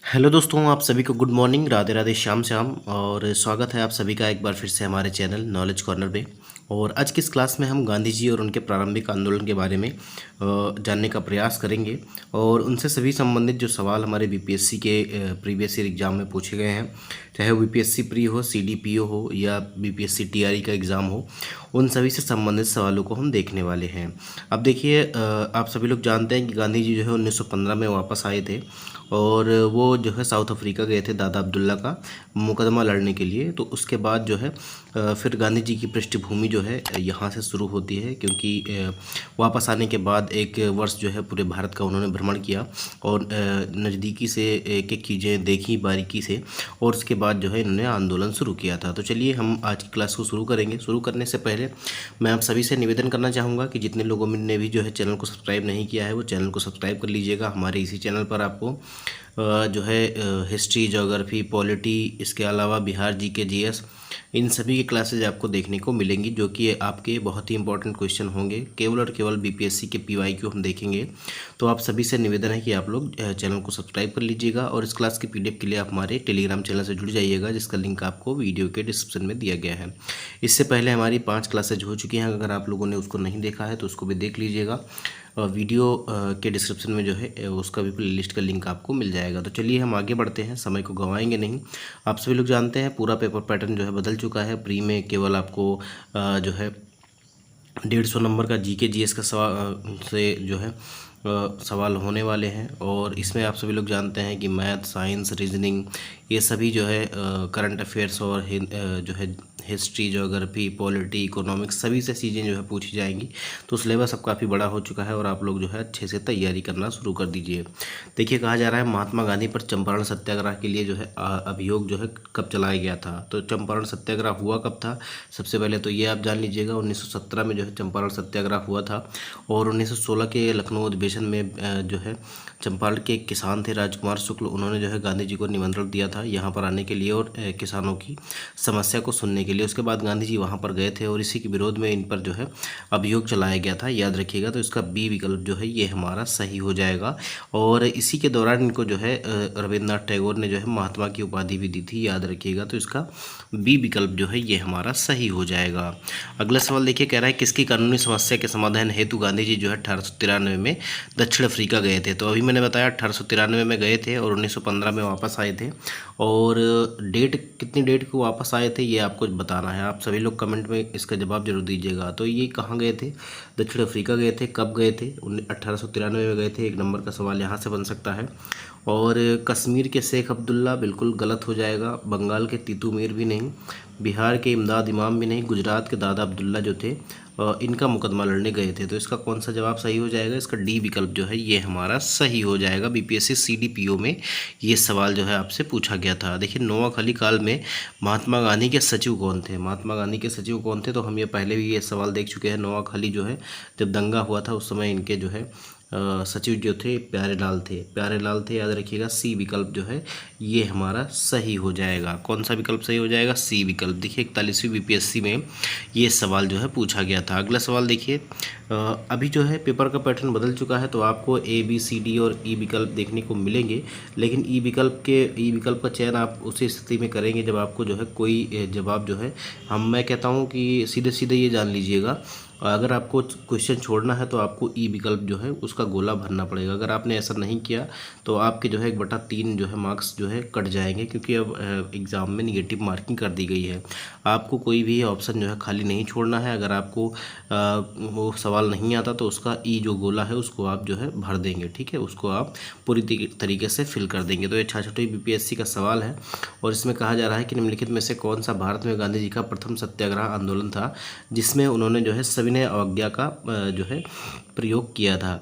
Hello दोस्तों, आप सभी को गुड मॉर्निंग, राधे राधे, श्याम श्याम। और स्वागत है आप सभी का एक बार फिर से हमारे चैनल नॉलेज कॉर्नर पे। और आज की इस क्लास में हम गांधी जी और उनके प्रारंभिक आंदोलन के बारे में जानने का प्रयास करेंगे और उनसे सभी संबंधित जो सवाल हमारे बीपीएससी के प्रीवियस ईयर एग्ज़ाम में पूछे गए हैं, चाहे वो बीपीएससी प्री हो, सीडीपीओ हो या बीपीएससी टीआरई का एग्ज़ाम हो, उन सभी से संबंधित सवालों को हम देखने वाले हैं। अब देखिए, आप सभी लोग जानते हैं कि गांधी जी जो है 1915 में वापस आए थे और वो जो है साउथ अफ्रीका गए थे दादा अब्दुल्ला का मुकदमा लड़ने के लिए। तो उसके बाद जो है फिर गांधी जी की पृष्ठभूमि जो है यहाँ से शुरू होती है, क्योंकि वापस आने के बाद एक वर्ष जो है पूरे भारत का उन्होंने भ्रमण किया और नज़दीकी से एक एक चीज़ें देखी बारीकी से, और उसके बाद जो है इन्होंने आंदोलन शुरू किया था। तो चलिए हम आज की क्लास को शुरू करेंगे। शुरू करने से पहले मैं आप सभी से निवेदन करना चाहूँगा कि जितने लोगों ने भी जो है चैनल को सब्सक्राइब नहीं किया है वो चैनल को सब्सक्राइब कर लीजिएगा। हमारे इसी चैनल पर आपको जो है हिस्ट्री, ज्योग्राफी, पॉलिटी, इसके अलावा बिहार जीके, जीएस, इन सभी की क्लासेज आपको देखने को मिलेंगी, जो कि आपके बहुत ही इंपॉर्टेंट क्वेश्चन होंगे। केवल और केवल बीपीएससी के पीवाईक्यू हम देखेंगे। तो आप सभी से निवेदन है कि आप लोग चैनल को सब्सक्राइब कर लीजिएगा और इस क्लास की पीडीएफ के लिए आप हमारे टेलीग्राम चैनल से जुड़ जाइएगा, जिसका लिंक आपको वीडियो के डिस्क्रिप्शन में दिया गया है। इससे पहले हमारी 5 क्लासेज हो चुकी हैं, अगर आप लोगों ने उसको नहीं देखा है तो उसको भी देख लीजिएगा। वीडियो के डिस्क्रिप्शन में जो है उसका भी प्लेलिस्ट का लिंक आपको मिल जाएगा। तो चलिए हम आगे बढ़ते हैं, समय को गंवाएंगे नहीं। आप सभी लोग जानते हैं पूरा पेपर पैटर्न जो है बदल चुका है। प्री में केवल आपको जो है 150 नंबर का जीके जीएस का सवाल से जो है सवाल होने वाले हैं, और इसमें आप सभी लोग जानते हैं कि मैथ, साइंस, रीजनिंग, ये सभी जो है करंट अफेयर्स और जो है हिस्ट्री, ज्योग्राफी, पॉलिटी, इकोनॉमिक्स, सभी से चीज़ें जो है पूछी जाएंगी। तो सिलेबस अब काफ़ी बड़ा हो चुका है और आप लोग जो है अच्छे से तैयारी करना शुरू कर दीजिए। देखिए, कहा जा रहा है महात्मा गांधी पर चंपारण सत्याग्रह के लिए जो है अभियोग जो है कब चलाया गया था। तो चंपारण सत्याग्रह हुआ कब था, सबसे पहले तो ये आप जान लीजिएगा। 1917 में जो है चंपारण सत्याग्रह हुआ था, और 1916 के लखनऊ अधिवेशन में जो है चंपारण के किसान थे राजकुमार शुक्ल, उन्होंने जो है गांधी जी को निमंत्रण दिया था यहाँ पर आने के लिए और किसानों की समस्या को सुनने के लिए। उसके बाद गांधी जी वहाँ पर गए थे और इसी के विरोध में इन पर जो है अभियोग चलाया गया था, याद रखिएगा। तो इसका बी विकल्प जो है ये हमारा सही हो जाएगा। और इसी के दौरान इनको जो है रविन्द्रनाथ टैगोर ने जो है महात्मा की उपाधि भी दी थी, याद रखिएगा। तो इसका बी विकल्प जो है ये हमारा सही हो जाएगा। अगला सवाल देखिए, कह रहा है किसकी कानूनी समस्या के समाधान हेतु गांधी जी जो है 1893 में दक्षिण अफ्रीका गए थे। तो अभी मैंने बताया 1893 में गए थे और 1915 में वापस आए थे। और कितनी डेट को वापस आए थे ये आपको बताना है। आप सभी लोग कमेंट में इसका जवाब जरूर दीजिएगा। तो ये कहाँ गए थे, दक्षिण अफ्रीका गए थे, कब गए थे, 1893 में गए थे। 1 नंबर का सवाल यहाँ से बन सकता है। और कश्मीर के शेख अब्दुल्ला बिल्कुल गलत हो जाएगा, बंगाल के तीतू मीर भी नहीं, बिहार के इमदाद इमाम भी नहीं, गुजरात के दादा अब्दुल्ला जो थे इनका मुकदमा लड़ने गए थे। तो इसका कौन सा जवाब सही हो जाएगा, इसका डी विकल्प जो है ये हमारा सही हो जाएगा। बीपीएससी सीडीपीओ में ये सवाल जो है आपसे पूछा गया था। देखिए, नोआखली काल में महात्मा गांधी के सचिव कौन थे, महात्मा गांधी के सचिव कौन थे, तो हम ये पहले भी ये सवाल देख चुके हैं। नोआखली जो है जब दंगा हुआ था उस समय इनके जो है सचिव जो थे प्यारेलाल थे, प्यारेलाल थे, याद रखिएगा। सी विकल्प जो है ये हमारा सही हो जाएगा। कौन सा विकल्प सही हो जाएगा, सी विकल्प। देखिए, 41वीं बीपीएससी में ये सवाल जो है पूछा गया था। अगला सवाल देखिए, अभी जो है पेपर का पैटर्न बदल चुका है, तो आपको ए बी सी डी और ई विकल्प देखने को मिलेंगे, लेकिन ई विकल्प का चयन आप उसी स्थिति में करेंगे जब आपको जो है कोई जवाब जो है, मैं कहता हूँ कि सीधे सीधे ये जान लीजिएगा, अगर आपको क्वेश्चन छोड़ना है तो आपको ई विकल्प जो है उसका गोला भरना पड़ेगा। अगर आपने ऐसा नहीं किया तो आपके जो है 1/3 जो है मार्क्स जो है कट जाएंगे, क्योंकि अब एग्ज़ाम में निगेटिव मार्किंग कर दी गई है। आपको कोई भी ऑप्शन जो है खाली नहीं छोड़ना है। अगर आपको वो सवाल नहीं आता तो उसका ई जो गोला है उसको आप जो है भर देंगे, ठीक है, उसको आप पूरी तरीके से फिल कर देंगे। तो ये 66वीं बीपीएससी का सवाल है और इसमें कहा जा रहा है कि निम्नलिखित में से कौन सा भारत में गांधी जी का प्रथम सत्याग्रह आंदोलन था जिसमें उन्होंने जो है सविनय अवज्ञा का जो है प्रयोग किया था।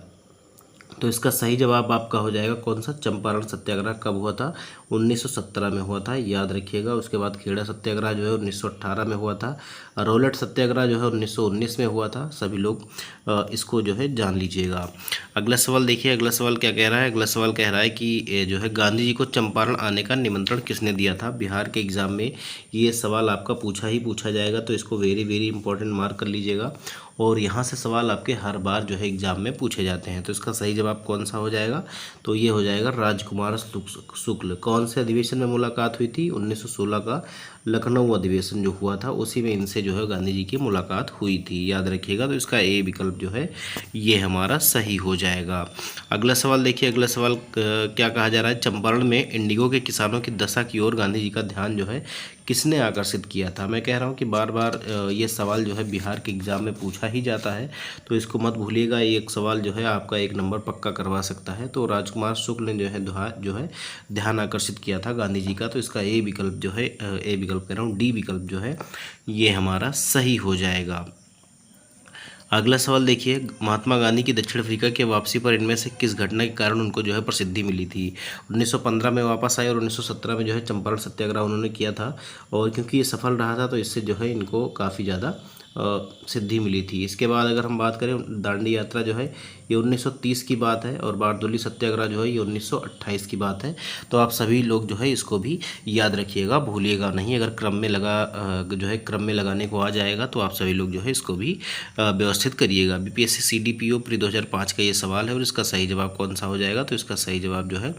तो इसका सही जवाब आपका हो जाएगा कौन सा, चंपारण सत्याग्रह कब हुआ था, 1917 में हुआ था, याद रखिएगा। उसके बाद खेड़ा सत्याग्रह जो है 1918 में हुआ था। रोलेट सत्याग्रह जो है 1919 में हुआ था। सभी लोग इसको जो है जान लीजिएगा। अगला सवाल देखिए, अगला सवाल क्या कह रहा है, अगला सवाल कह रहा है कि जो है गांधी जी को चंपारण आने का निमंत्रण किसने दिया था। बिहार के एग्जाम में ये सवाल आपका पूछा ही पूछा जाएगा, तो इसको वेरी वेरी इंपॉर्टेंट मार्क कर लीजिएगा। और यहाँ से सवाल आपके हर बार जो है एग्जाम में पूछे जाते हैं। तो इसका सही जवाब कौन सा हो जाएगा, तो ये हो जाएगा राजकुमार शुक्ल। कौन से अधिवेशन में मुलाकात हुई थी, 1916 का लखनऊ अधिवेशन जो हुआ था उसी में इनसे जो है गांधी जी की मुलाकात हुई थी, याद रखिएगा। तो इसका ए विकल्प जो है ये हमारा सही हो जाएगा। अगला सवाल देखिए, अगला सवाल क्या कहा जा रहा है, चंपारण में इंडिगो के किसानों की दशा की ओर गांधी जी का ध्यान जो है किसने आकर्षित किया था। मैं कह रहा हूँ कि बार बार ये सवाल जो है बिहार के एग्ज़ाम में पूछा ही जाता है, तो इसको मत भूलिएगा। ये एक सवाल जो है आपका 1 नंबर पक्का करवा सकता है। तो राजकुमार शुक्ल ने जो है ध्यान आकर्षित किया था गांधी जी का। तो इसका ए विकल्प जो है, ए विकल्प कह रहा हूँ, डी विकल्प जो है ये हमारा सही हो जाएगा। अगला सवाल देखिए, महात्मा गांधी की दक्षिण अफ्रीका के वापसी पर इनमें से किस घटना के कारण उनको जो है प्रसिद्धि मिली थी। 1915 में वापस आए और 1917 में जो है चंपारण सत्याग्रह उन्होंने किया था, और क्योंकि ये सफल रहा था तो इससे जो है इनको काफ़ी ज़्यादा सिद्धि मिली थी। इसके बाद अगर हम बात करें, दांडी यात्रा जो है ये 1930 की बात है, और बारडोली सत्याग्रह जो है ये 1928 की बात है। तो आप सभी लोग जो है इसको भी याद रखिएगा, भूलिएगा नहीं। अगर क्रम में जो है क्रम में लगाने को आ जाएगा तो आप सभी लोग जो है इसको भी व्यवस्थित करिएगा। बीपीएससी सीडीपीओ प्री 2005 का ये सवाल है, और इसका सही जवाब कौन सा हो जाएगा, तो इसका सही जवाब जो है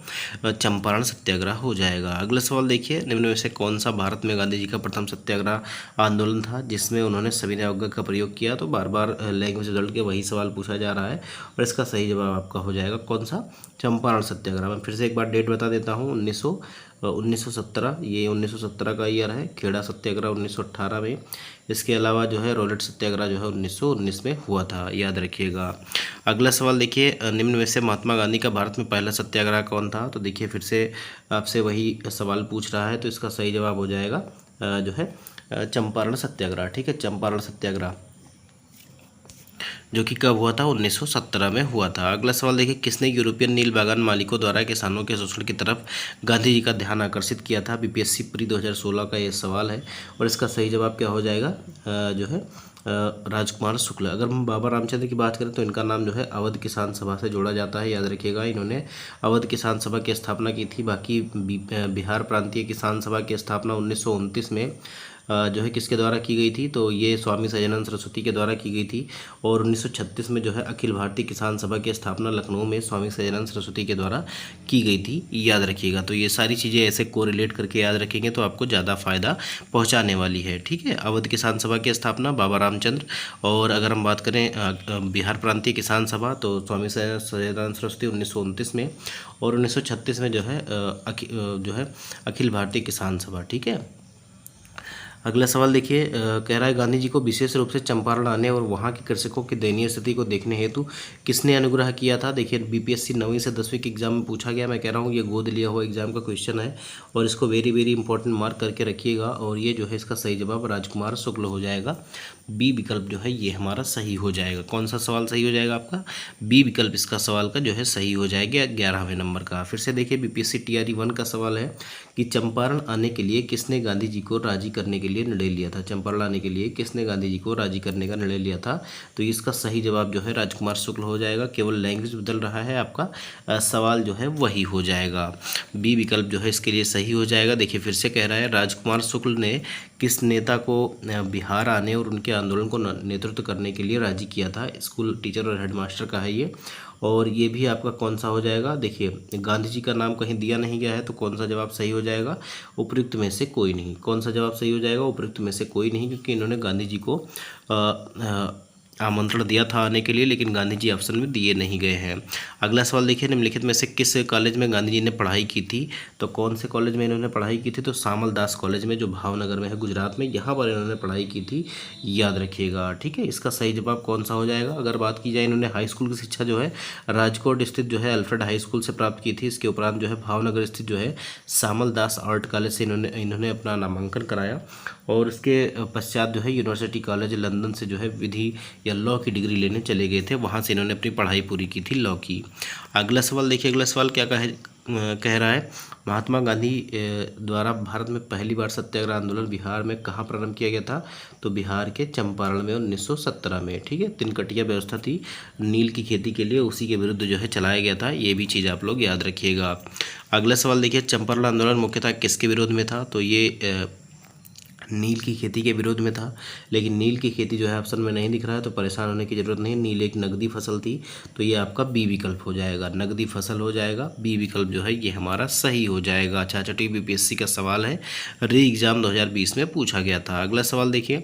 चंपारण सत्याग्रह हो जाएगा। अगला सवाल देखिए, निम्न में से कौन सा भारत में गांधी जी का प्रथम सत्याग्रह आंदोलन था जिसमें उन्होंने सविनय अवज्ञा का प्रयोग किया। तो बार बार लैंग्वेज रिजल्ट के वही सवाल पूछा जा रहा है, और इसका सही जवाब आपका हो जाएगा कौन सा, चंपारण सत्याग्रह। मैं फिर से एक बार डेट बता देता हूँ, 1917, ये 1917 का ईयर है। खेड़ा सत्याग्रह 1918 में। इसके अलावा जो है रॉलेट सत्याग्रह जो है 1919 में हुआ था, याद रखिएगा। अगला सवाल देखिए, निम्न में से महात्मा गांधी का भारत में पहला सत्याग्रह कौन था। तो देखिए फिर से आपसे वही सवाल पूछ रहा है, तो इसका सही जवाब हो जाएगा जो है चंपारण सत्याग्रह। ठीक है, चंपारण सत्याग्रह जो कि कब हुआ था, 1917 में हुआ था। अगला सवाल देखिए, किसने यूरोपियन नील बागान मालिकों द्वारा किसानों के शोषण की तरफ गांधी जी का ध्यान आकर्षित किया था। बीपीएससी प्री 2016 का ये सवाल है, और इसका सही जवाब क्या हो जाएगा, जो है राजकुमार शुक्ल। अगर हम बाबा रामचंद्र की बात करें तो इनका नाम जो है अवध किसान सभा से जोड़ा जाता है, याद रखिएगा। इन्होंने अवध किसान सभा की स्थापना की थी। बाकी बिहार प्रांतीय किसान सभा की स्थापना 1929 में जो है किसके द्वारा की गई थी, तो ये स्वामी सच्चिदानंद सरस्वती के द्वारा की गई थी। और 1936 में जो है अखिल भारतीय किसान सभा की स्थापना लखनऊ में स्वामी सच्चिदानंद सरस्वती के द्वारा की गई थी, याद रखिएगा। तो ये सारी चीज़ें ऐसे कोरिलेट करके याद रखेंगे तो आपको ज़्यादा फायदा पहुँचाने वाली है। ठीक है, अवध किसान सभा की स्थापना बाबा रामचंद्र, और अगर हम बात करें बिहार प्रांतीय किसान सभा तो स्वामी सच्चिदानंद सरस्वती 1929 में, और 1936 में जो है अखिल भारतीय किसान सभा। ठीक है। अगला सवाल देखिए, कह रहा है गांधी जी को विशेष रूप से चंपारण आने और वहां के कृषकों की दयनीय स्थिति को देखने हेतु किसने अनुग्रह किया था। देखिए बीपीएससी 9वीं से 10वीं के एग्जाम में पूछा गया। मैं कह रहा हूँ ये गोद लिया हुआ एग्जाम का क्वेश्चन है, और इसको वेरी वेरी इंपॉर्टेंट मार्क करके रखिएगा। और ये जो है इसका सही जवाब राजकुमार शुक्ल हो जाएगा। बी विकल्प जो है ये हमारा सही हो जाएगा। कौन सा सवाल सही हो जाएगा आपका, बी विकल्प इसका सवाल का जो है सही हो जाएगा 11वें नंबर का। फिर से देखिए बीपीएससी टीआरई 1 का सवाल है कि चंपारण आने के लिए किसने गांधी जी को राजी करने के लिए निर्णय लिया था। चंपारण आने के लिए किसने गांधी जी को राजी करने का निर्णय लिया था, तो इसका सही जवाब जो है राजकुमार शुक्ल हो जाएगा। केवल लैंग्वेज बदल रहा है, आपका सवाल जो है वही हो जाएगा। बी विकल्प जो है इसके लिए सही हो जाएगा। देखिए फिर से कह रहा है राजकुमार शुक्ल ने किस नेता को बिहार आने और उनके आंदोलन को नेतृत्व करने के लिए राजी किया था। स्कूल टीचर और हेडमास्टर का है ये, और ये भी आपका कौन सा हो जाएगा। देखिए गांधी जी का नाम कहीं दिया नहीं गया है, तो कौन सा जवाब सही हो जाएगा, उपयुक्त में से कोई नहीं। कौन सा जवाब सही हो जाएगा, उपयुक्त में से कोई नहीं, क्योंकि इन्होंने गांधी जी को आमंत्रण दिया था आने के लिए, लेकिन गांधी जी ऑप्शन में दिए नहीं गए हैं। अगला सवाल देखिए, निम्नलिखित में से किस कॉलेज में गांधी जी ने पढ़ाई की थी। तो कौन से कॉलेज में इन्होंने पढ़ाई की थी, तो सामल दास कॉलेज में जो भावनगर में है गुजरात में, यहाँ पर इन्होंने पढ़ाई की थी, याद रखिएगा। ठीक है, इसका सही जवाब कौन सा हो जाएगा। अगर बात की जाए, इन्होंने हाई स्कूल की शिक्षा जो है राजकोट स्थित जो है अल्फ्रेड हाई स्कूल से प्राप्त की थी। इसके उपरांत जो है भावनगर स्थित जो है सामल दास आर्ट कॉलेज से इन्होंने अपना नामांकन कराया, और इसके पश्चात जो है यूनिवर्सिटी कॉलेज लंदन से जो है विधि या लॉ की डिग्री लेने चले गए थे। वहाँ से इन्होंने अपनी पढ़ाई पूरी की थी लॉ की। अगला सवाल देखिए, अगला सवाल क्या कह रहा है, महात्मा गांधी द्वारा भारत में पहली बार सत्याग्रह आंदोलन बिहार में कहाँ प्रारंभ किया गया था। तो बिहार के चंपारण में 1917 में। ठीक है, तिनकटिया व्यवस्था थी नील की खेती के लिए, उसी के विरुद्ध जो है चलाया गया था। ये भी चीज़ आप लोग याद रखिएगा। अगला सवाल देखिए, चंपारण आंदोलन मुख्यतः किसके विरोध में था। तो ये नील की खेती के विरोध में था, लेकिन नील की खेती जो है ऑप्शन में नहीं दिख रहा है, तो परेशान होने की ज़रूरत नहीं। नील एक नकदी फसल थी, तो ये आपका बी विकल्प हो जाएगा, नकदी फसल हो जाएगा। बी विकल्प जो है ये हमारा सही हो जाएगा। अच्छा, छठी बीपीएससी का सवाल है, री एग्जाम 2020 में पूछा गया था। अगला सवाल देखिए,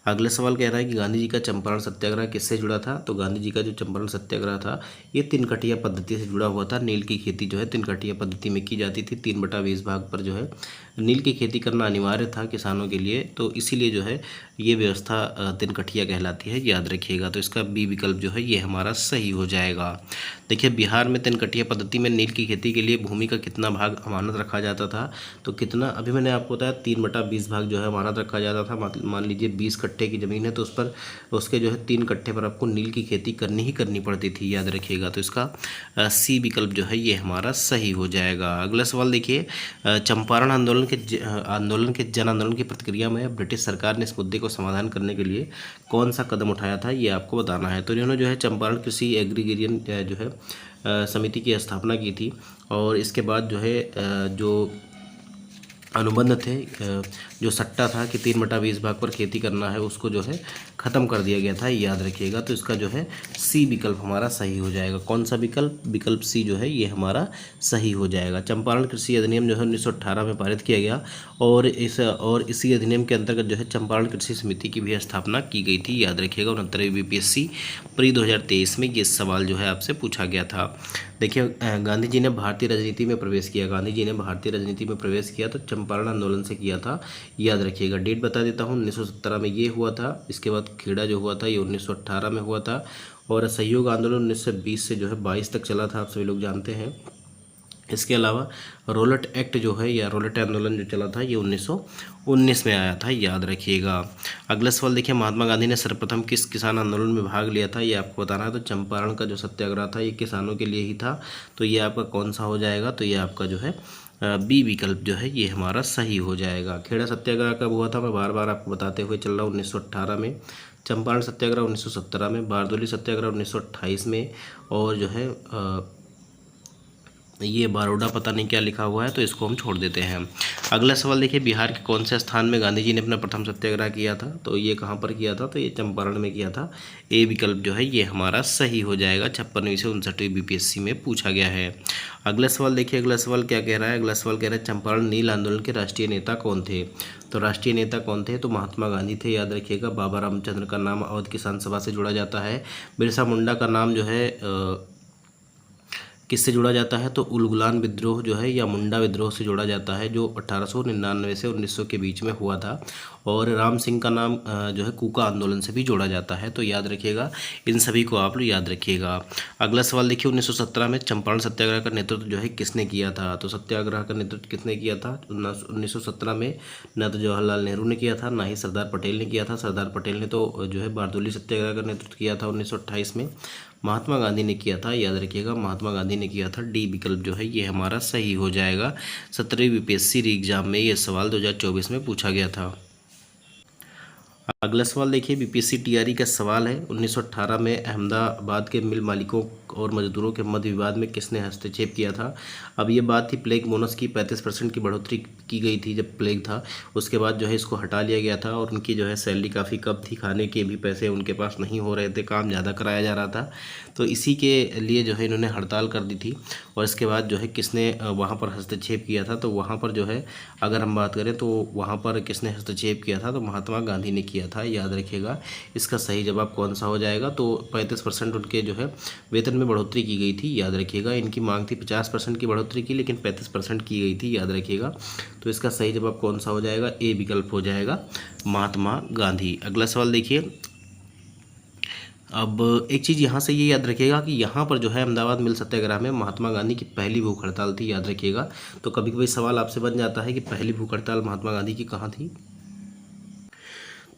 अगला सवाल कह रहा है कि गांधी जी का चंपारण सत्याग्रह किससे जुड़ा था। तो गांधी जी का जो चंपारण सत्याग्रह था ये तिनकटिया पद्धति से जुड़ा हुआ था। नील की खेती जो है तिनकटिया पद्धति में की जाती थी। 3/20 भाग पर जो है नील की खेती करना अनिवार्य था किसानों के लिए, तो इसीलिए जो है ये व्यवस्था तिनकटिया कहलाती है, याद रखिएगा। तो इसका बी विकल्प जो है ये हमारा सही हो जाएगा। देखिए, बिहार में तिनकटिया पद्धति में नील की खेती के लिए भूमि का कितना भाग अमानत रखा जाता था। तो कितना, अभी मैंने आपको बताया 3/20 भाग जो है अमानत रखा जाता था। मान लीजिए 20 कट्ठे की ज़मीन है, तो उस पर उसके जो है 3 कट्ठे पर आपको नील की खेती करनी पड़ती थी, याद रखिएगा। तो इसका सी विकल्प जो है ये हमारा सही हो जाएगा। अगला सवाल देखिए, चंपारण आंदोलन के जन आंदोलन की प्रतिक्रिया में ब्रिटिश सरकार ने इस मुद्दे को समाधान करने के लिए कौन सा कदम उठाया था, ये आपको बताना है। तो इन्होंने जो है चंपारण कृषि एग्रीगेरियन जो है समिति की स्थापना की थी, और इसके बाद जो है जो अनुबंध थे, जो सट्टा था कि 3/20 भाग पर खेती करना है, उसको जो है ख़त्म कर दिया गया था, याद रखिएगा। तो इसका जो है सी विकल्प हमारा सही हो जाएगा। कौन सा विकल्प, विकल्प सी जो है ये हमारा सही हो जाएगा। चंपारण कृषि अधिनियम जो है 1918 में पारित किया गया, और इसी अधिनियम के अंतर्गत जो है चंपारण कृषि समिति की भी स्थापना की गई थी, याद रखिएगा। 69वीं बीपीएससी प्री 2023 में ये सवाल जो है आपसे पूछा गया था। देखिए, गांधी जी ने भारतीय राजनीति में प्रवेश किया, गांधी जी ने भारतीय राजनीति में प्रवेश किया तो चंपारण आंदोलन से किया था, याद रखिएगा। डेट बता देता हूँ, 1917 में ये हुआ था। इसके बाद खेड़ा जो हुआ था ये 1918 में हुआ था, और असहयोग आंदोलन 1920 से जो है 22 तक चला था, आप सभी लोग जानते हैं। इसके अलावा रोलट एक्ट जो है या रोलट आंदोलन जो चला था ये 1919 में आया था, याद रखिएगा। अगला सवाल देखिए, महात्मा गांधी ने सर्वप्रथम किस किसान आंदोलन में भाग लिया था, ये आपको बताना है। तो चंपारण का जो सत्याग्रह था ये किसानों के लिए ही था, तो ये आपका कौन सा हो जाएगा, तो ये आपका जो है बी विकल्प जो है ये हमारा सही हो जाएगा। खेड़ा सत्याग्रह कब हुआ था, मैं बार बार आपको बताते हुए चल रहा हूँ, 1918 में। चंपारण सत्याग्रह 1917 में, बारदोली सत्याग्रह 1928 में, और जो है ये बारोडा पता नहीं क्या लिखा हुआ है, तो इसको हम छोड़ देते हैं। अगला सवाल देखिए, बिहार के कौन से स्थान में गांधी जी ने अपना प्रथम सत्याग्रह किया था। तो ये कहाँ पर किया था, तो ये चंपारण में किया था। ए विकल्प जो है ये हमारा सही हो जाएगा। 56वीं से 59वीं बीपीएससी में पूछा गया है। अगला सवाल देखिए, अगला सवाल क्या कह रहा है। अगला सवाल कह रहा है चंपारण नील आंदोलन के राष्ट्रीय नेता कौन थे। तो राष्ट्रीय नेता कौन थे, तो महात्मा गांधी थे, याद रखिएगा। बाबा रामचंद्र का नाम अवध किसान सभा से जोड़ा जाता है। बिरसा मुंडा का नाम जो है किससे जोड़ा जाता है, तो उलगुलान विद्रोह जो है या मुंडा विद्रोह से जोड़ा जाता है, जो 1899 से 1900 के बीच में हुआ था। और राम सिंह का नाम जो है कूका आंदोलन से भी जोड़ा जाता है, तो याद रखिएगा। इन सभी को आप लोग याद रखिएगा। अगला सवाल देखिए, 1917 में चंपारण सत्याग्रह का नेतृत्व जो है किसने किया था। तो सत्याग्रह का नेतृत्व किसने किया था 1917 में, न तो जवाहरलाल नेहरू ने किया था, ना ही सरदार पटेल ने किया था। सरदार पटेल ने तो जो है बारदोली सत्याग्रह का नेतृत्व किया था 1928 में। महात्मा गांधी ने किया था, याद रखिएगा, महात्मा गांधी ने किया था। डी विकल्प जो है ये हमारा सही हो जाएगा। 17वीं बीपीएससी री एग्जाम में ये सवाल 2024 में पूछा गया था। अगला सवाल देखिए, बीपीएससी टीआरई का सवाल है। 1918 में अहमदाबाद के मिल मालिकों और मजदूरों के मध्य विवाद में किसने हस्तक्षेप किया था। अब ये बात थी प्लेग बोनस की, 35% की बढ़ोतरी की गई थी जब प्लेग था। उसके बाद जो है इसको हटा लिया गया था, और उनकी जो है सैलरी काफ़ी कम थी, खाने के भी पैसे उनके पास नहीं हो रहे थे, काम ज़्यादा कराया जा रहा था। तो इसी के लिए जो है इन्होंने हड़ताल कर दी थी। और इसके बाद जो है किसने वहाँ पर हस्तक्षेप किया था, तो वहाँ पर जो है अगर हम बात करें तो वहाँ पर किसने हस्तक्षेप किया था, तो महात्मा गांधी ने किया था, याद रखिएगा। इसका सही जवाब कौन सा हो जाएगा, तो 35% उनके जो है वेतन में बढ़ोतरी की गई थी, याद रखिएगा। इनकी मांग थी 50% की बढ़ोतरी की, लेकिन 35% की गई थी, याद रखिएगा। तो इसका सही जवाब कौन सा हो जाएगा, ए विकल्प हो जाएगा, महात्मा गांधी। अगला सवाल देखिए, अब एक चीज़ यहाँ से ये याद रखिएगा कि यहाँ पर जो है अहमदाबाद मिल सत्याग्रह में महात्मा गांधी की पहली भूख हड़ताल थी, याद रखिएगा। तो कभी कभी सवाल आपसे बन जाता है कि पहली भूख हड़ताल महात्मा गांधी की कहाँ थी।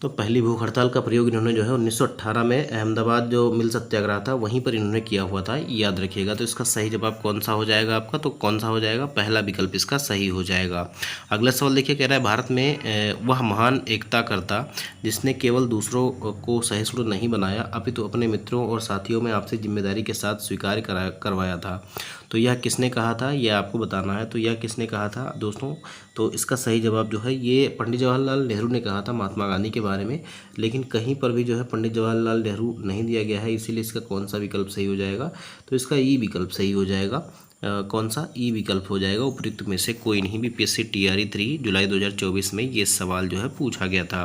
तो पहली भूख हड़ताल का प्रयोग इन्होंने जो है 1918 में अहमदाबाद जो मिल सत्याग्रह था वहीं पर इन्होंने किया हुआ था, याद रखिएगा। तो इसका सही जवाब कौन सा हो जाएगा आपका, तो कौन सा हो जाएगा, पहला विकल्प इसका सही हो जाएगा। अगला सवाल देखिए, कह रहा है भारत में वह महान एकता करता जिसने केवल दूसरों को सहिष्णु नहीं बनाया अपितु अपने मित्रों और साथियों में आपसी जिम्मेदारी के साथ स्वीकार करवाया था। तो यह किसने कहा था, यह आपको बताना है। तो यह किसने कहा था दोस्तों, तो इसका सही जवाब जो है ये पंडित जवाहरलाल नेहरू ने कहा था महात्मा गांधी के बारे में। लेकिन कहीं पर भी जो है पंडित जवाहरलाल नेहरू नहीं दिया गया है, इसीलिए इसका कौन सा विकल्प सही हो जाएगा, तो इसका ई विकल्प सही हो जाएगा। कौन सा ई विकल्प हो जाएगा, उपयुक्त में से कोई नहीं। बीपीएससी टीआरई 3 जुलाई 2024 में ये सवाल जो है पूछा गया था।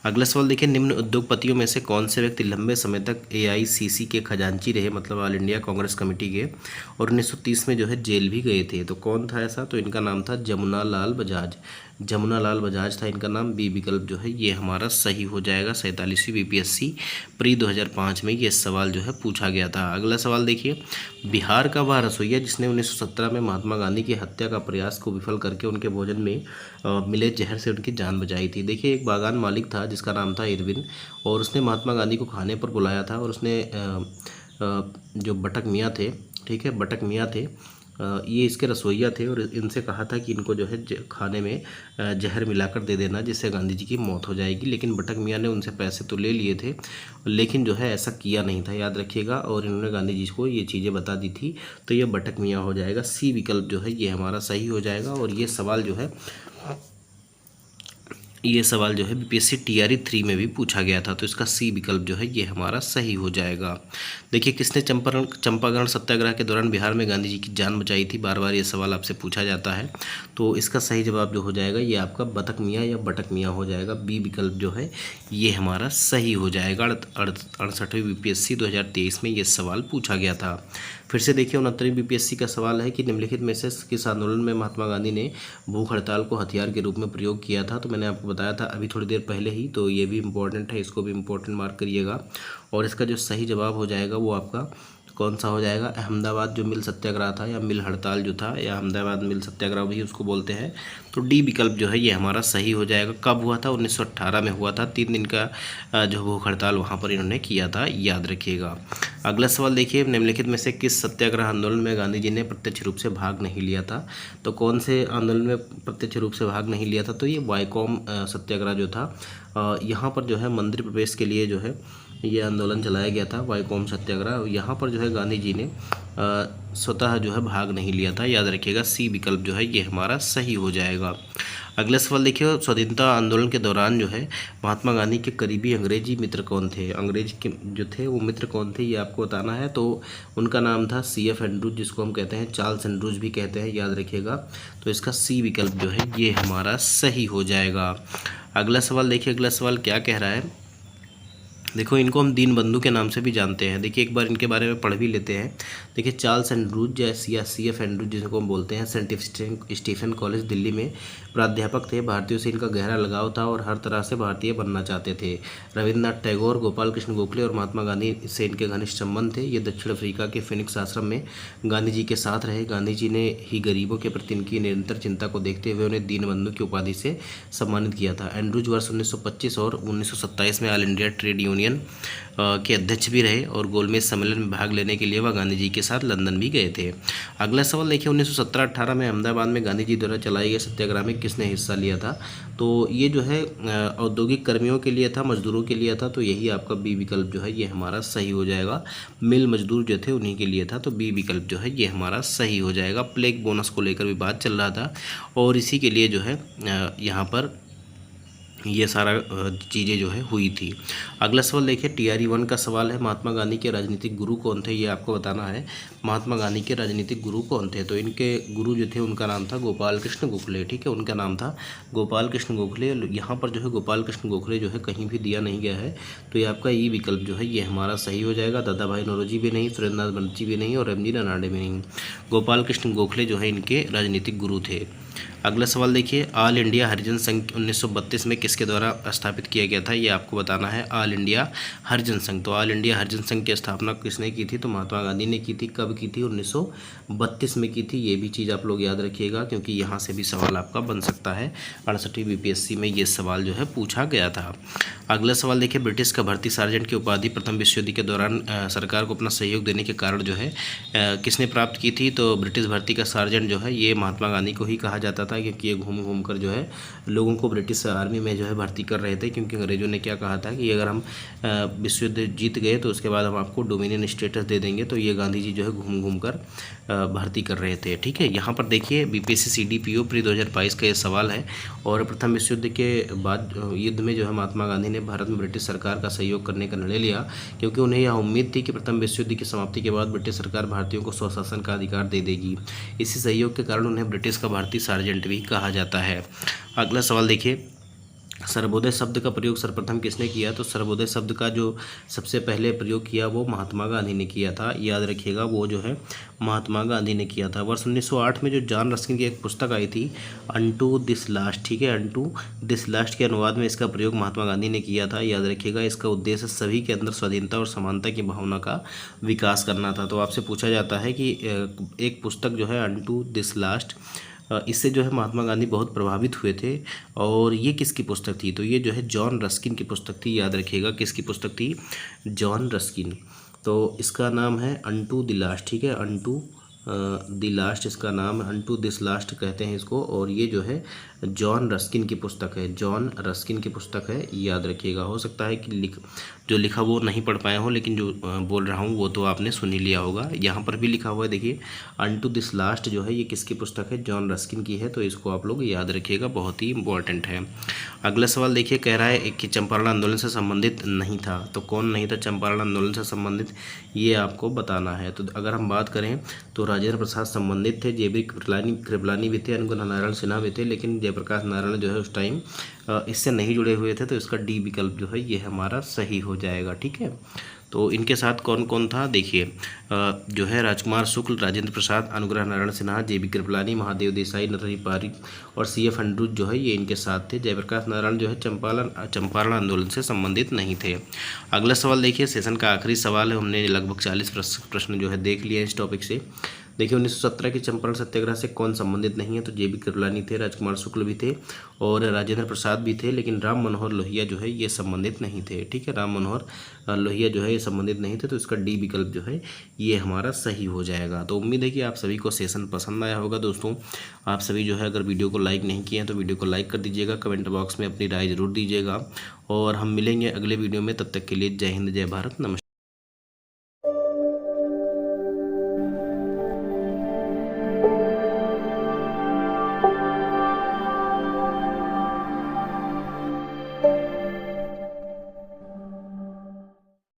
अगला सवाल देखिए, निम्न उद्योगपतियों में से कौन से व्यक्ति लंबे समय तक एआईसीसी के खजांची रहे, मतलब ऑल इंडिया कांग्रेस कमेटी के, और 1930 में जो है जेल भी गए थे। तो कौन था ऐसा, तो इनका नाम था जमुना लाल बजाज। जमुना लाल बजाज था इनका नाम। बी विकल्प जो है ये हमारा सही हो जाएगा। 47वीं बीपीएससी प्री 2005 में ये सवाल जो है पूछा गया था। अगला सवाल देखिए, बिहार का वह रसोइया जिसने 1917 में महात्मा गांधी की हत्या का प्रयास को विफल करके उनके भोजन में मिले जहर से उनकी जान बचाई थी। देखिए, एक बागान मालिक था जिसका नाम था इरविन, और उसने महात्मा गांधी को खाने पर बुलाया था, और उसने जो बटक मियाँ थे, ठीक है, बटक मियाँ थे, ये इसके रसोइया थे, और इनसे कहा था कि इनको जो है खाने में जहर मिलाकर दे देना जिससे गांधी जी की मौत हो जाएगी। लेकिन बटक मियाँ ने उनसे पैसे तो ले लिए थे, लेकिन जो है ऐसा किया नहीं था, याद रखिएगा, और इन्होंने गांधी जी को ये चीज़ें बता दी थी। तो ये बटक मियाँ हो जाएगा। सी विकल्प जो है ये हमारा सही हो जाएगा। और ये सवाल जो है बीपीएससी टीआरई 3 में भी पूछा गया था। तो इसका सी विकल्प जो है ये हमारा सही हो जाएगा। देखिए, किसने चंपारण सत्याग्रह के दौरान बिहार में गांधी जी की जान बचाई थी, बार बार ये सवाल आपसे पूछा जाता है। तो इसका सही जवाब जो हो जाएगा ये आपका बतक मियाँ या बटक मियाँ हो जाएगा। बी विकल्प जो है ये हमारा सही हो जाएगा। 68वीं बीपीएससी 2023 में ये सवाल पूछा गया था। फिर से देखिए, 69वीं बीपीएससी का सवाल है कि निम्नलिखित में से किस आंदोलन में महात्मा गांधी ने भूख हड़ताल को हथियार के रूप में प्रयोग किया था। तो मैंने आपको बताया था अभी थोड़ी देर पहले ही, तो ये भी इम्पोर्टेंट है, इसको भी इम्पोर्टेंट मार्क करिएगा। और इसका जो सही जवाब हो जाएगा वो आपका कौन सा हो जाएगा, अहमदाबाद जो मिल सत्याग्रह था, या मिल हड़ताल जो था, या अहमदाबाद मिल सत्याग्रह भी उसको बोलते हैं। तो डी विकल्प जो है ये हमारा सही हो जाएगा। कब हुआ था, 1918 में हुआ था। 3 दिन का जो भूख हड़ताल वहाँ पर इन्होंने किया था, याद रखिएगा। अगला सवाल देखिए, निम्नलिखित में से किस सत्याग्रह आंदोलन में गांधी जी ने प्रत्यक्ष रूप से भाग नहीं लिया था। तो कौन से आंदोलन में प्रत्यक्ष रूप से भाग नहीं लिया था, तो ये वाईकॉम सत्याग्रह जो था, यहाँ पर जो है मंदिर प्रवेश के लिए जो है ये आंदोलन चलाया गया था, वाईकॉम सत्याग्रह। यहाँ पर जो है गांधी जी ने स्वतः जो है भाग नहीं लिया था, याद रखिएगा। सी विकल्प जो है ये हमारा सही हो जाएगा। अगला सवाल देखिए, स्वतंत्रता आंदोलन के दौरान जो है महात्मा गांधी के करीबी अंग्रेजी मित्र कौन थे, अंग्रेज के जो थे वो मित्र कौन थे, ये आपको बताना है। तो उनका नाम था CF एंड्रूज, जिसको हम कहते हैं चार्ल्स एंड्रूज भी कहते हैं, याद रखिएगा। तो इसका सी विकल्प जो है ये हमारा सही हो जाएगा। अगला सवाल देखिए, अगला सवाल क्या कह रहा है, देखो, इनको हम दीनबंधु के नाम से भी जानते हैं। देखिए, एक बार इनके बारे में पढ़ भी लेते हैं। देखिए, चार्ल्स एंड्रूज या CF एंड्रूज जिसको हम बोलते हैं, सेंट स्टीफन कॉलेज दिल्ली में प्राध्यापक थे। भारतीयों से इनका गहरा लगाव था और हर तरह से भारतीय बनना चाहते थे। रविन्द्रनाथ टैगोर, गोपाल कृष्ण गोखले और महात्मा गांधी से इनके घनिष्ठ संबंध थे। ये दक्षिण अफ्रीका के फिनिक्स आश्रम में गांधी जी के साथ रहे। गांधी जी ने ही गरीबों के प्रति इनकी निरंतर चिंता को देखते हुए उन्हें दीनबंधु की उपाधि से सम्मानित किया था। एंड्रूज वर्ष 1925 और 1927 में ऑल इंडिया ट्रेड यूनियन के अध्यक्ष भी रहे, और गोलमेज सम्मेलन में भाग लेने के लिए वह गांधी जी के साथ लंदन भी गए थे। अगला सवाल देखिए, 1917-18 में अहमदाबाद में गांधी जी द्वारा चलाए गए सत्याग्रह में किसने हिस्सा लिया था। तो ये जो है औद्योगिक कर्मियों के लिए था, मजदूरों के लिए था। तो यही आपका बी विकल्प जो है ये हमारा सही हो जाएगा। मिल मजदूर जो थे उन्हीं के लिए था। तो बी विकल्प जो है ये हमारा सही हो जाएगा। प्लेग बोनस को लेकर भी बात चल रहा था, और इसी के लिए जो है यहाँ पर ये सारा चीज़ें जो है हुई थी। अगला सवाल देखिए, TRE 1 का सवाल है, महात्मा गांधी के राजनीतिक गुरु कौन थे, ये आपको बताना है। महात्मा गांधी के राजनीतिक गुरु कौन थे, तो इनके गुरु जो थे उनका नाम था गोपाल कृष्ण गोखले, ठीक है, उनका नाम था गोपाल कृष्ण गोखले। यहाँ पर जो है गोपाल कृष्ण गोखले जो है कहीं भी दिया नहीं गया है। तो ये आपका ई विकल्प जो है ये हमारा सही हो जाएगा। दादा भाई नौरोजी भी नहीं, सुरेंद्रनाथ बनर्जी भी नहीं, और एमजी अनाडे भी नहीं। गोपाल कृष्ण गोखले जो है इनके राजनीतिक गुरु थे। अगला सवाल देखिए, ऑल इंडिया हरिजन संघ 1932 में किसके द्वारा स्थापित किया गया था, ये आपको बताना है। ऑल इंडिया हरिजन संघ, तो ऑल इंडिया हरिजन संघ की स्थापना किसने की थी, तो महात्मा गांधी ने की थी। कब की थी, 1932 में की थी। ये भी चीज़ आप लोग याद रखिएगा, क्योंकि यहाँ से भी सवाल आपका बन सकता है। 68वीं बीपीएससी में ये सवाल जो है पूछा गया था। अगला सवाल देखिए, ब्रिटिश का भर्ती सार्जेंट की उपाधि प्रथम विश्व युद्ध के दौरान सरकार को अपना सहयोग देने के कारण जो है किसने प्राप्त की थी, तो ब्रिटिश भर्ती का सार्जेंट जो है ये महात्मा गांधी को ही कहा जाता था। था, क्योंकि ये घूम घूम कर जो है लोगों को ब्रिटिश आर्मी में जो है भर्ती कर रहे थे, क्योंकि अंग्रेज़ों ने क्या कहा था कि अगर हम विश्व युद्ध जीत गए तो उसके बाद हम आपको डोमिनियन स्टेटस दे देंगे। तो ये गांधी जी जो है घूम घूम कर भर्ती कर रहे थे। ठीक है, यहाँ पर देखिए बीपीएससी सीडीपीओ प्री 2022 का ये सवाल है। और प्रथम विश्व युद्ध के बाद युद्ध में जो है महात्मा गांधी ने भारत में ब्रिटिश सरकार का सहयोग करने का निर्णय लिया, क्योंकि उन्हें यह उम्मीद थी कि प्रथम विश्व युद्ध की समाप्ति के बाद ब्रिटिश सरकार भारतीयों को स्वशासन का अधिकार दे देगी। इसी सहयोग के कारण उन्हें ब्रिटिश का भारतीय सार्जेंट भी कहा जाता है। अगला सवाल देखिए, सर्वोदय शब्द का प्रयोग सर्वप्रथम किसने किया? तो सर्वोदय शब्द का जो सबसे पहले प्रयोग किया वो महात्मा गांधी ने किया था। याद रखिएगा, वो जो है महात्मा गांधी ने किया था। वर्ष 1908 में जो जॉन रस्किन की एक पुस्तक आई थी अनटू दिस लास्ट, ठीक है, अनटू दिस लास्ट के अनुवाद में इसका प्रयोग महात्मा गांधी ने किया था। याद रखिएगा, इसका उद्देश्य सभी के अंदर स्वाधीनता और समानता की भावना का विकास करना था। तो आपसे पूछा जाता है कि एक पुस्तक जो है अनटू दिस लास्ट, इससे जो है महात्मा गांधी बहुत प्रभावित हुए थे। और ये किसकी पुस्तक थी? तो ये जो है जॉन रस्किन की पुस्तक थी। याद रखिएगा, किसकी पुस्तक थी? John Ruskin. तो इसका नाम है अनटू द लास्ट, ठीक है, अनटू द लास्ट इसका नाम है, अनटू दिस लास्ट कहते हैं इसको। और ये जो है जॉन रस्किन की पुस्तक है, जॉन रस्किन की पुस्तक है। याद रखिएगा, हो सकता है कि जो लिखा वो नहीं पढ़ पाए हो, लेकिन जो बोल रहा हूँ वो तो आपने सुन ही लिया होगा। यहाँ पर भी लिखा हुआ है, देखिए अनटू दिस लास्ट जो है ये किसकी पुस्तक है? जॉन रस्किन की है। तो इसको आप लोग याद रखिएगा, बहुत ही इंपॉर्टेंट है। अगला सवाल देखिए, कह रहा है कि चंपारण आंदोलन से संबंधित नहीं था। तो कौन नहीं था चंपारण आंदोलन से संबंधित, ये आपको बताना है। तो अगर हम बात करें तो राजेंद्र प्रसाद संबंधित थे, जेबी कृपलानी भी थे, अनुग्रह नारायण सिन्हा भी थे, लेकिन जयप्रकाश नारायण जो है उस टाइम इससे नहीं जुड़े हुए थे। तो इसका डी विकल्प जो है ये हमारा सही हो जाएगा। ठीक है, तो इनके साथ कौन कौन था देखिए, जो है राजकुमार शुक्ल, राजेंद्र प्रसाद, अनुग्रह नारायण सिन्हा, जेबी कृपलानी, महादेव देसाई, नरहरि पारिक और सीएफ अंड्रूज जो है ये इनके साथ थे। जयप्रकाश नारायण जो है चंपारण आंदोलन से संबंधित नहीं थे। अगला सवाल देखिए, सेशन का आखिरी सवाल है। हमने लगभग 40 प्रश्न जो है देख लिए इस टॉपिक से। देखिए 1917 के चंपारण सत्याग्रह से कौन संबंधित नहीं है? तो जेबी कृपलानी थे, राजकुमार शुक्ल भी थे और राजेंद्र प्रसाद भी थे, लेकिन राम मनोहर लोहिया जो है ये संबंधित नहीं थे। ठीक है, राम मनोहर लोहिया जो है ये संबंधित नहीं थे। तो इसका डी विकल्प जो है ये हमारा सही हो जाएगा। तो उम्मीद है कि आप सभी को सेशन पसंद आया होगा। दोस्तों आप सभी जो है अगर वीडियो को लाइक नहीं किए हैं तो वीडियो को लाइक कर दीजिएगा, कमेंट बॉक्स में अपनी राय जरूर दीजिएगा और हम मिलेंगे अगले वीडियो में। तब तक के लिए जय हिंद, जय भारत, नमस्कार।